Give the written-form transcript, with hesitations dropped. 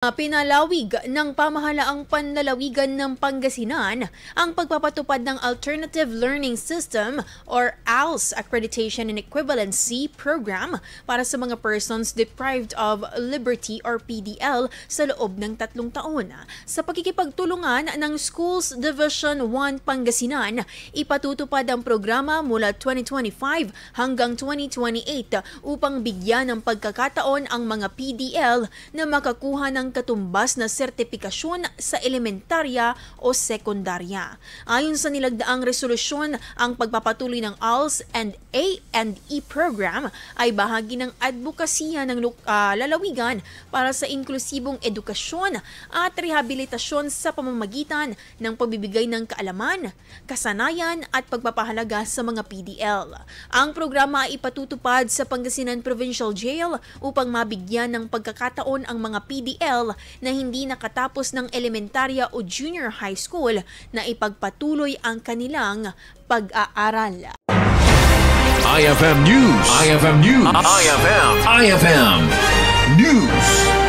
Pinalawig ng pamahalaang panlalawigan ng Pangasinan ang pagpapatupad ng Alternative Learning System or ALS Accreditation and Equivalency Program para sa mga persons deprived of liberty or PDL sa loob ng 3 taon. Sa pakikipagtulungan ng Schools Division 1 Pangasinan, ipatutupad ang programa mula 2025 hanggang 2028 upang bigyan ng pagkakataon ang mga PDL na makakuha ng katumbas na sertipikasyon sa elementarya o sekundarya. Ayon sa nilagdaang resolusyon, ang pagpapatuloy ng ALS and A&E program ay bahagi ng advokasya ng lalawigan para sa inklusibong edukasyon at rehabilitasyon sa pamamagitan ng pagbibigay ng kaalaman, kasanayan at pagpapahalaga sa mga PDL. Ang programa ay ipatutupad sa Pangasinan Provincial Jail upang mabigyan ng pagkakataon ang mga PDL na hindi nakatapos ng elementarya o junior high school na ipagpatuloy ang kanilang pag-aaral. IFM News. IFM News. IFM News.